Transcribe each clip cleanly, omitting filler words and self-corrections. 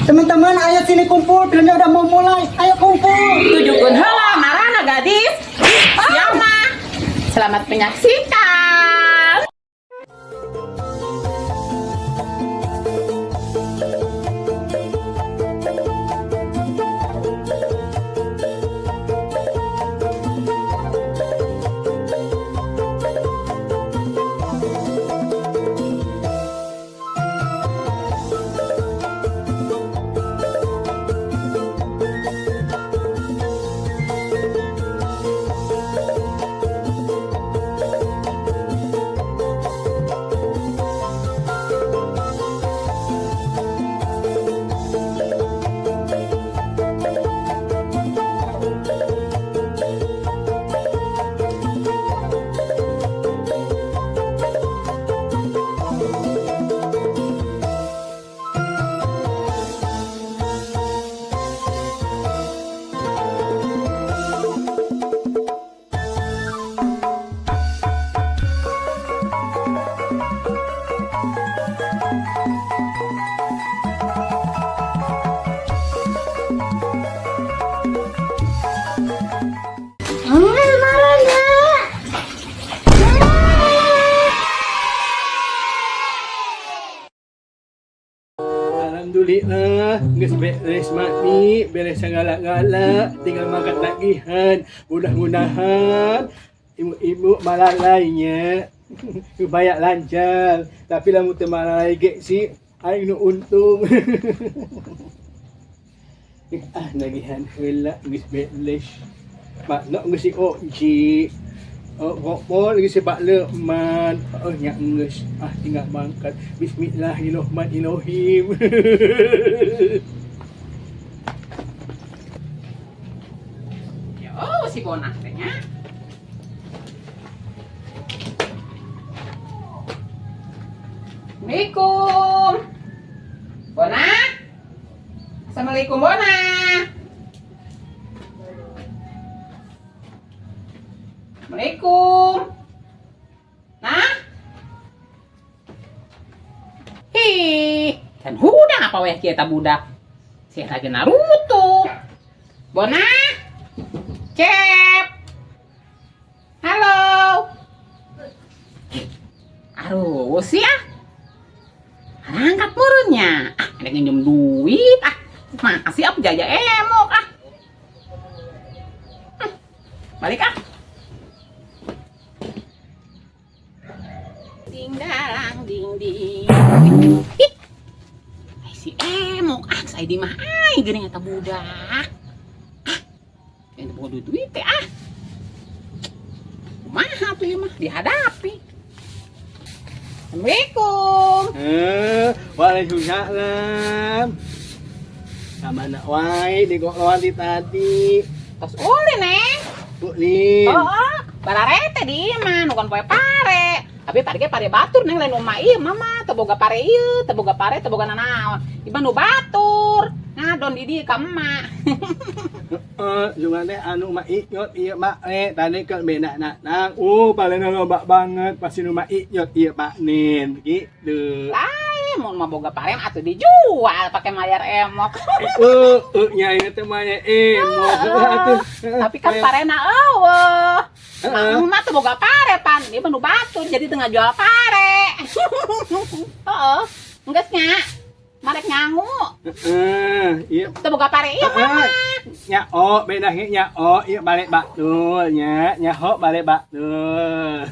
Teman-teman, ayo sini kumpul. Filmnya udah mau mulai. Ayo kumpul. Tujuhkeun heula marana gadis. Siap mah. Selamat menyaksikan. Alhamdulillah, geus beres mati, beres segala-gala, tinggal makan tagihan. Mudah-mudahan ibu-ibu malalainya supaya lancar. Tapi lamun teu malalai ge sih aing nu untung. Nagihan heula geus beres. Makna geus si Oji. Pokok lagi si Pak Leman. Nya geus tinggal mangkat. Bismillahirrahmanirrahim. Yo si Bonah teh nya. Assalamualaikum. Bonah. Assalamualaikum Bonah. Assalamualaikum. Nah. Hi, kan hudang apa weh kieu eta budak? Sih lagi Naruto. Bonah. Cep. Halo. Aduh, sih ah. Angkat meureunnya. Ada nginjem duit ah. Masih apa jaja emok ah. Balik ah. Ding dalang ding ding. Ai si emok ah saya di mah ai geuning eta budak. Ah. Ente boga duit teh ah. Kumaha tuh ieu mah dihadapi. Assalamualaikum. Waalaikumsalam. Kamana wae di gokoan di tadi. Tos ulin neng. Ulin. Oh, bararete di mah nu kan poe pare. Tapi tadi ge pare batur neng lain umah ieu mama teu boga pare ieu, teu boga pare, teu boga nanaon. Ieu nu batur. Ngadon di dieu ka emak. Cuma teh anu mah inyot ieu mak tadi ke beda nang. Paling loba banget pasti nu mah inyot ieu Pak Nin gitu. Lain mun mah boga pare atuh dijual pake mayar emok. Nya ieu teh mah emok atuh. Tapi kan parena eueuh. Mah teu boga pare pan, ieu mah nu batur jadi teu ngajual pare. Heeh. Enggeus nya. Marek nyangu. Iya. Teu boga pare ieu mah. Nya beda ge nya ieu balik batul nya balik batul.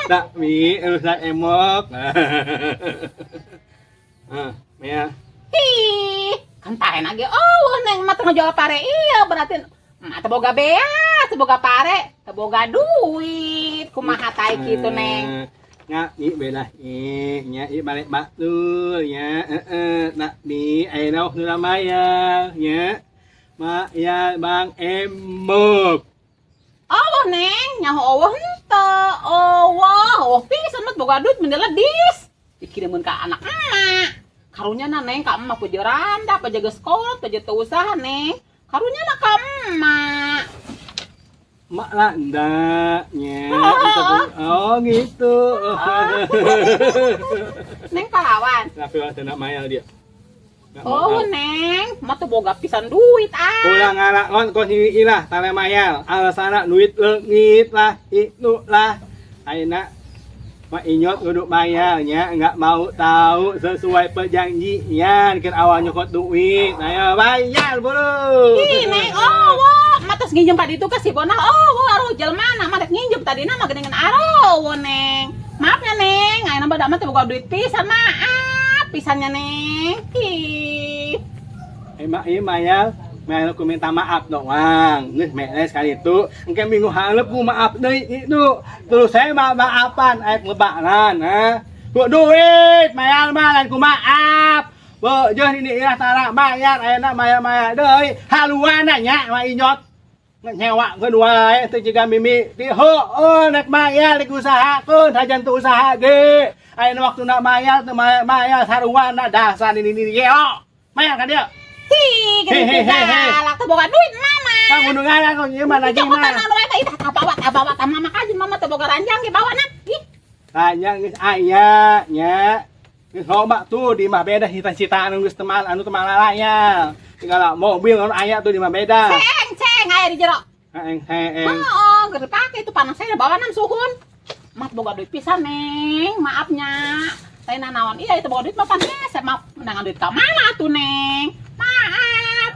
Tapi urusan emok. Ya. Hi, kan parena ge eueuh neng mah teu ngajual pare ieu berarti teu boga bea, teu boga pare, teu boga duit. Kumaha tai kitu neng? Nya beda nya balik batul nya nak di ayeuna nu lamaya nya Maya Bang Emok. Allah neng, nyaho eueuh henteu. Eueuh pisan mah boga duit mendela dis. Dikirimkeun ka anak emak. Karunya na neng ka emak puja randa, pajaga sekolah, pajaga teu usaha neng. Karunya na ka emak. Mak landanya. Oh gitu. Neng pahlawan. Tapi waktu nak Maya dia. Nggak mau Oh, tahu. Neng, mah teu boga pisan duit ah. Ulah ngalakon kos hiwi lah tale mayal alasana duit leungit lah itu lah ayeuna mah inyot kudu mayalnya nggak mau tahu sesuai perjanjian kan awal nyokot duit ayo bayar buru Ih, Neng, oh, wo, mah tos nginjem tadi itu ke si Bonah. Oh, wo, aruh jelmana mah rek nginjem tadi nama gedengan aro, wo, Neng. Maaf ya, Neng. Ayeuna badak mah teu boga duit pisan, maaf pisannya, Neng. Ih. emak ieu mayal mayal ku minta maaf doang geus meles kali itu engke minggu haleup ku maaf deui itu terus saya maafan aib ngebanan ku duit mayal mah lain ku maaf beuh ini ilah tara bayar ayeuna mayal deui haluan nya mah inyot nyewa kedua wae teu jiga mimi di heueuh nek mayal dikusahakeun hajan teu usaha ge ayeuna waktuna mayal teu mayal saruana dasar ini geo mayal ka dieu. Hi, gede galak teu boga duit mama. Kang kudu ngaran kok ieu mah lagi Coba mah. tanah wae teh bawa mama kajin mama teu boga ranjang ge bawana. Ih. Tanya geus aya nya. Geus loba tuh di mah beda cita-cita anu geus temal anu teu malalaya. Tinggal mobil anu aya tuh di mah beda. Ceng aya di jero. Heeh. Oh, gede pake itu panas saya bawanan suhun. Mat boga duit pisan, Neng. Maafnya. Saya naon iya itu boga duit mah panas. Maaf nangan duit ka mana tuh, Neng? Maaf.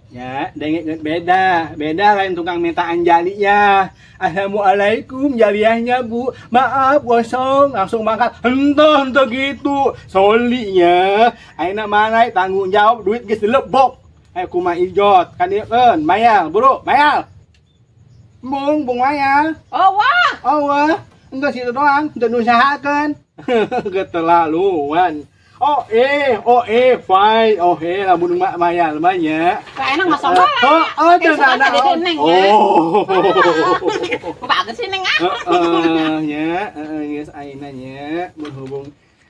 Ya, dengek beda. Beda lain tukang minta anjali ya. Assalamualaikum jaliahnya Bu. Maaf kosong langsung mangkat. Henteu gitu. Solinya. Ayeuna mana tanggung jawab duit geus dilebok. Kumaha ijot kan ieu keun mayal buru mayal. Bung mayal. Oh, wah. Oh wah, enggak situ doang, udah nusahakeun. Keterlaluan. Oh fine. Oh lamun mak mayal mah nya. Kayak enak masuk bola. Jangan ada. Neng. Oh. Bagus sih, Neng. Nya, geus ayeuna nya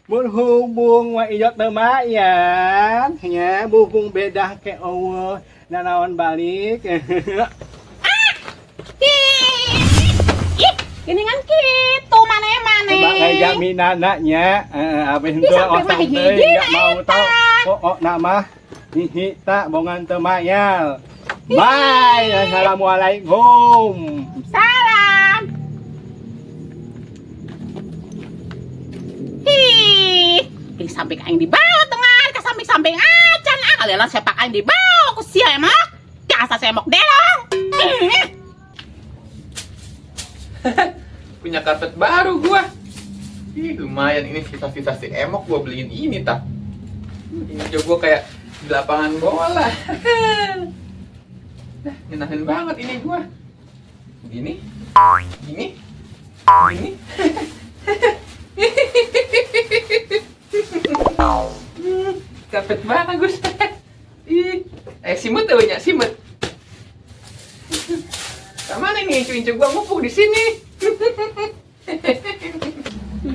berhubung wa ijot teu mayan, nya buhung beda ke eueuh nanaon balik. Ih, geningan kitu mane-mane. Coba kayak jaminan nya, apa itu sampai mah otak teh hiji-hiji nggak mau eta. tahu. Oh nama hihita bongan teu mayal. Bye, assalamualaikum. Salam. Ih, ini samping aing dibawa tengan ke samping-samping acan kalian sepak aing dibawa ku sia emok. Jasa semok delong. Punya karpet baru gua. Ih, lumayan ini sisa-sisa si emok gua beliin ini tak. Ini juga gua kayak di lapangan bola. Nyenahin banget ini gua. Gini. Karpet bagus. Ih, simut tuh nya, simut. Mana nih incu-incu gua ngupuk di sini.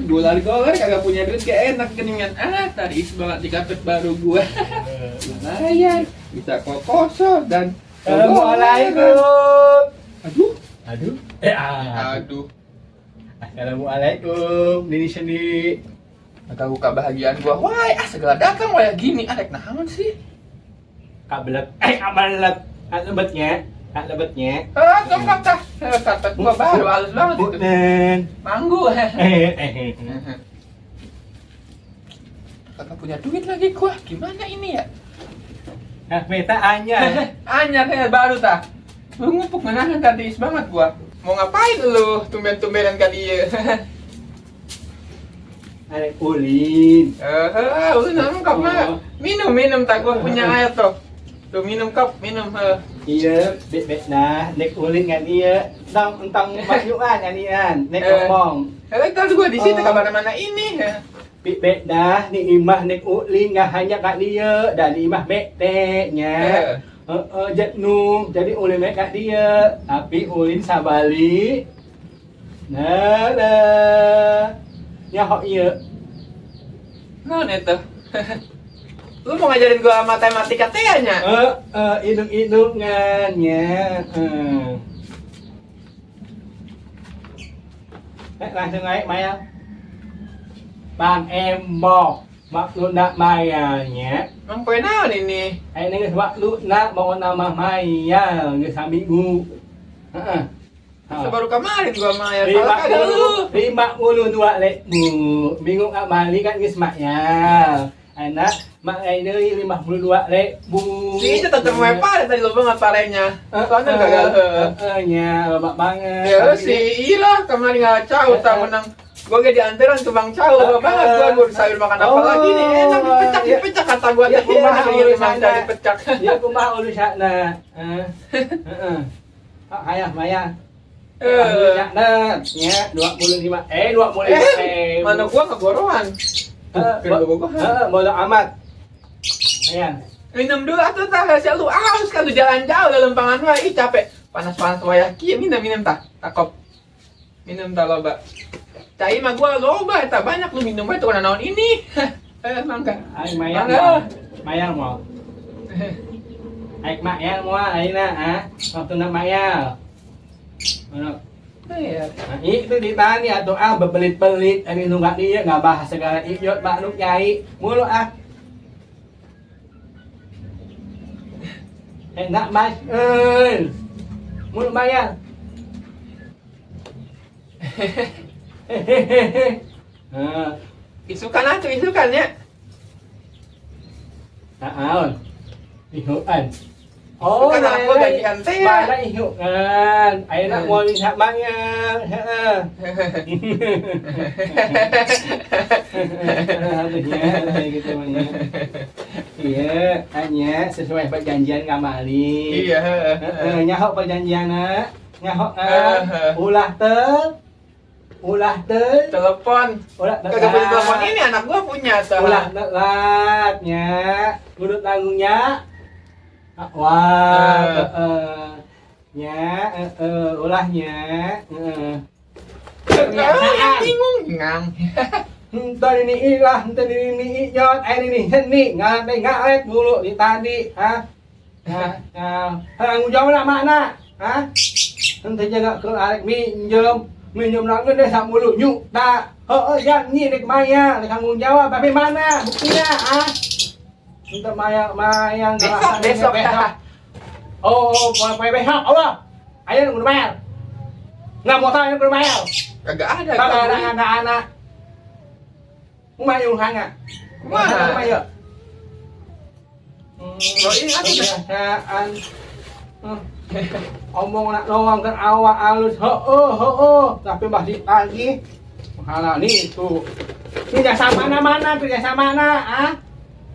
Dolar kagak punya duit kayak enak keningan. Taris banget di karpet baru gua. Lumayan, bisa kokoso dan Assalamualaikum. Aduh. Aduh, Assalamualaikum. Nini seni. tahu kebahagiaan gua. Wah, segala datang wah gini. Rek naon sih? Kabelet. Lebetnya. Gampang tah. Karpet gua baru halus banget itu. Buten. Manggu. Kagak punya duit lagi gua. Gimana ini ya? Nah, meta anya. Anyar baru tah. Lu ngupuk menahan tadi banget gua. Mau ngapain lu? Tumben-tumbenan kali ya. Arek ulin. Lu minum kap mah. Minum tak gua punya air tuh. Tuh minum kap, minum. Iya, bek nah, nek ulin kan iya. Entang majuan kan iya. Nek ngomong. Tadi gua di situ kabar mana ini. Bek dah ni imah nek ulin ngah hanya kak dia dan imah bek nya. Jadi ulin mek kak dia, tapi ulin sabali. Nah. Ya hok iya. Nah, itu. Lu mau ngajarin gua matematika teh nya? Idung-idungannya. Langsung naik Maya. Bang Embok. Waktu nak mayanya, Mampu naon ini? ini waktu nak mau nama maya, nggak sambigu. Baru kemarin gua maya Lima salah kagak lu. puluh dua lekmu, bingung amali kan nggak semaknya. Anak mak ini 52 lekmu. Si itu tetep mau pare tadi lo banget parenya. Soalnya kagak nya bapak banget. ya si iya kemarin nggak cau tak menang. Gua gak diantaran ke Bang Cau, banget gua sayur makan apa lagi nih, enak dipecak kata gua tadi enak ini mangga dipecak. Ya aku mau urusan ayah maya. Ya, ya 25 Mana gua kegorohan. Bodoh amat. Ayah. Minum dulu atuh tah hasil lu haus kan lu jalan jauh dalam pangan mah ih capek. Panas-panas wayah kieu minum tah. Takop. Minum tah loba. Cai mah gua loba eta banyak lu minum bae tuh kana naon ini. Mangga. Ai mayang. Mayang mau. Ai mayang mau ayeuna waktu nak mayang. Mana? Itu ditanya atau bebelit-belit ini nunggak dia nggak bahas segala idiot Pak Nuk Nyai mulu enak mas mulu bayar Isukan atuh isukan ya. naon ihuan Kan aku gajian teh. mana ihuan ayeuna mau lihat bayar gitu banyak. Iya, hanya sesuai perjanjian kamari. Iya. Nyahok perjanjianna, nyahok ulah Telepon. ulah Kagak punya telepon ini anak gua punya tah. ulah latnya, ngurut tanggungnya. Wah, nya, ulahnya, bingung ngang. Tadi ini ilah, tadi ini nyot, ini heni, ngaret dulu di tadi, tanggung jawab nak mana, nanti jaga ke arek minjem nanti deh sama mulu nyuk, tak, jangan dek maya, tanggung jawab, tapi mana buktinya, Untuk mayang Besok dah. Oh, besok, Allah, ayo udah bayar, nggak mau tahu udah bayar, Kagak ada. kagak ada anak. Kumaha hanga. Kumaha? Ya. Lo ini atuh kebiasaan. Omong nak doang kan awak halus. Tapi masih lagi. Mahala nih tuh. Kerja mana kerja mana,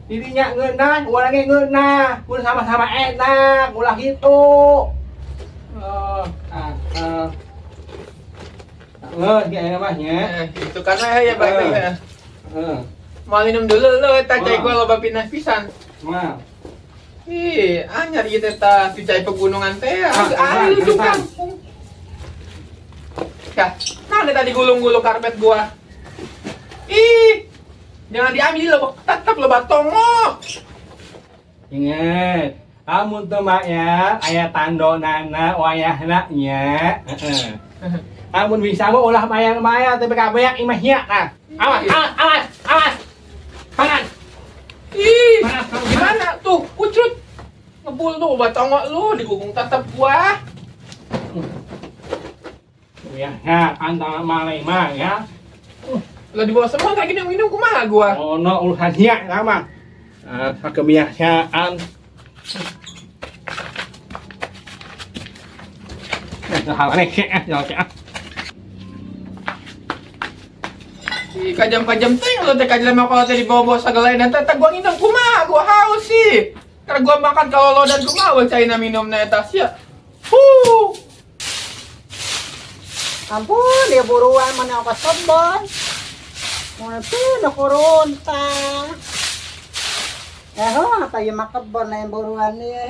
Dirinya ngeunah, orangnya ngeunah. Udah sama-sama enak, ulah gitu. Kayak namanya. Itu karena ya baik ya. Mau minum dulu lo eta cai gua loba pindah pisan. Nah. Ih, anyar ieu teh tah di cai pegunungan teh. Lu juga. Ya, mana tadi gulung-gulung karpet gua. Ih, jangan diambil lo, tetap lo batongok. Ingat, amun teu ya, aya tandonana wayahna nya. Amun bisa mah ulah mayang-mayang tapi kabeak imahnya. Nah, awas. Panas. Ih, gimana tuh? Ucut. Ngebul tuh batongok lu digugung tetep gua. Ya, antara malai mah ya. Lah di bawah semua kayak gini minum kumaha gua? Ono urusan hiak sama. Kebiasaan. Hal aneh ya. Kajam-kajam ting lo teh kajam kalau teh dibawa-bawa segala dan teh gua minum kumaha gua haus sih. Karena gua makan kalau lo dan kumaha caina minum na eta sia. Ampun, dia buruan mana apa sombon. Mana tuh nakurun ta. Apa yung makabon na yung buruan niya.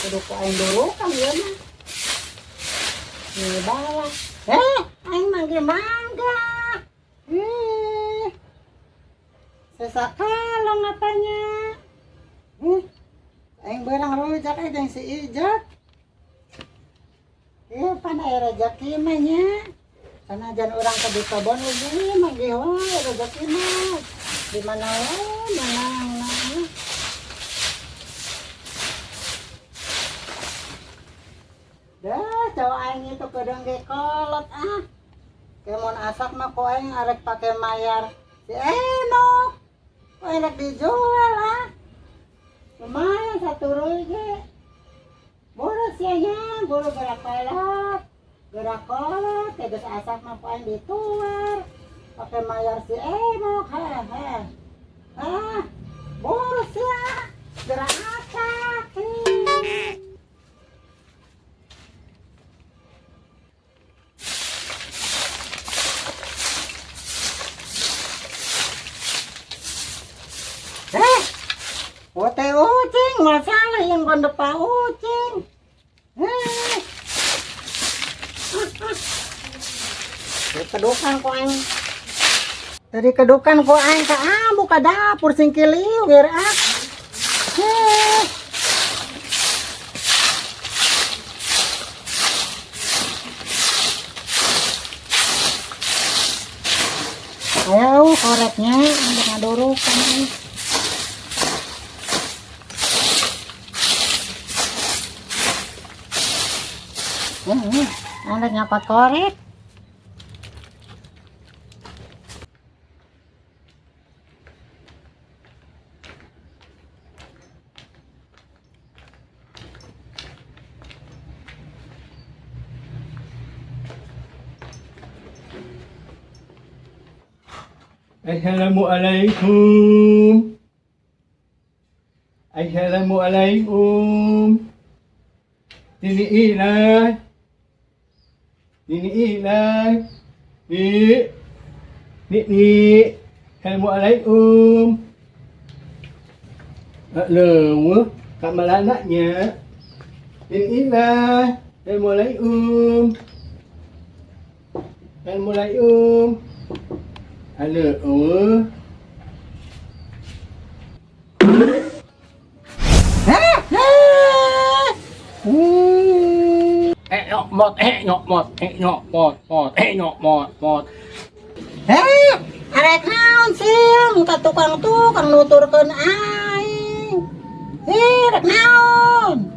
Kudu ko ay durukan yun. Bawa. Ay mangga. Sesakalong apanya. Ay barang rojak ay dan si Ijat. Panay rojak kimanya. Karena jangan orang ke di kebun lagi manggiwa rezeki mah. Di mana mana. Dah, cowok aing itu kedeng ge kolot ah. Kemun asak mah ko aing arek pake mayar. Si Eno. Ko arek dijual ah. Lumayan satu ge. Boros ya nya, buru gerak kolot, tegas asak mah ko aing dituar. Pake mayar si Eno, boros ya. Gerak asak. Ote ucing, masalah yang gondok pa ucing. Kedukan ko aing. Dari kedukan ko aing ka buka dapur singkiliu biar ah. Ayo koreknya untuk ngadurukan. Anak nyapa korek. Assalamualaikum. Assalamualaikum. Ini ilah. Ni. Assalamualaikum. Halo, kat mana anaknya? Inilah. Assalamualaikum. Halo. Nyok mot. Arek naon sih? Ka tukang nuturkeun aing. Rek naon?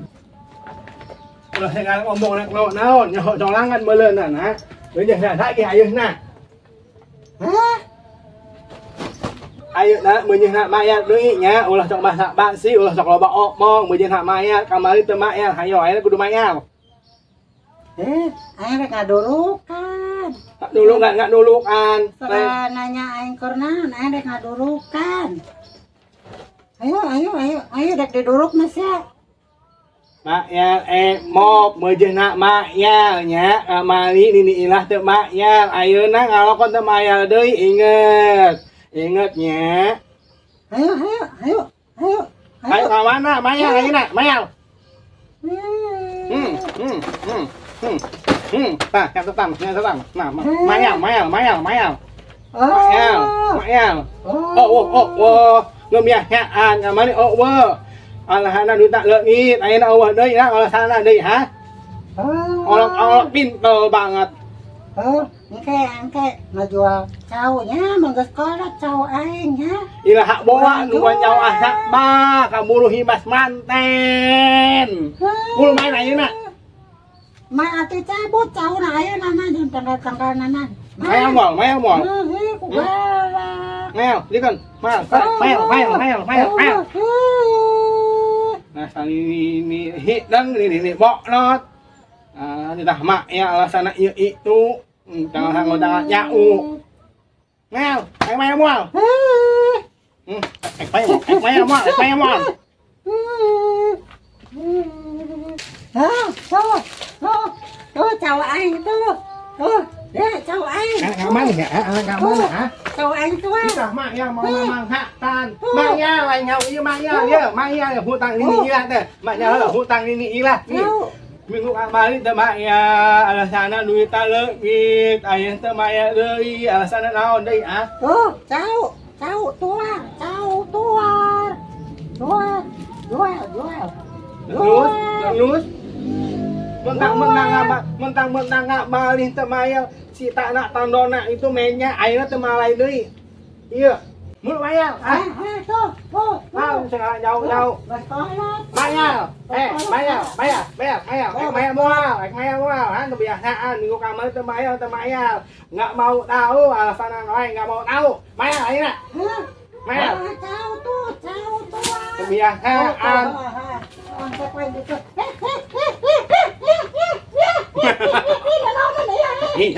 Ulah saya ngomong nak naon, nyok jolangan meuleunna na. Beujeuh na saiki ayeuna. Ayeuna beujeuh na mayat deui nya, ulah sok masak basi, ulah sok loba omong, beujeuh na mayat, kamari teu mayat, hayo ayeuna kudu mayat. Aing rek ngadurukan. Enggak dulukan. Setelah nanya aing keur naon, aing rek ngadurukan. Ayo rek diduruk Mas ya. Makyal mok beujeuh na makyal nya, kamari nini ilah teu makyal, ayeuna ngalokon teu makyal deui inget. Inget nya. Ayo. Ayo ka mana? Mayal ayeuna, mayal. Nah, yang tetang. Nah, mayal. Ngemiahnyaan kamari alahana duit tak leungit, ayeuna eueuh deui lah alasana deui ha. Olok pintel banget. Engke ngajual caunya mangga sekolah cau aing ya. Ilah hak boa nu nyau asak mah kaburu hibas manten. Kul main ayeuna. Ma atuh cabut cauna ayeuna mah jeung tanggal-tanggalna. Mayal mall. Ku galak. Mayal, dikeun. Mayal. Nah, ini hidang ini boknot. Ditah mak ya alasana ieu itu. Jangan hanggo tangan nyau. Mayal, mayal moal. Mayal moal. Tuh, cau aing tuh. Cau aing. Anak mana ya? Cau aing tuh. Ditah mak ya mau manghatan. Mak ya lain nyau ieu mak ya hutang ini ilah teh. Mak ya hutang ini ilah. Minggu kamari teh mak ya alasana duit teh leungit, ayeuna teh mak ya deui, alasana naon deui ah? Tuh, cau tuar. Jual. Terus mentang ngabalik teh mayal si si tak nak tandona itu mainnya ayeuna teu malai deui. Ieu. Mun bayar. Tuh, tuh. Mau segala jauh-jauh. Mas kolot. Bayar. Bayar. Mual. Kan kebiasaan minggu kamar teu bayar. Enggak mau tahu alasan yang lain, enggak mau tahu. Bayar ayeuna. Bayar. Tahu tuh. Kebiasaan. Ih,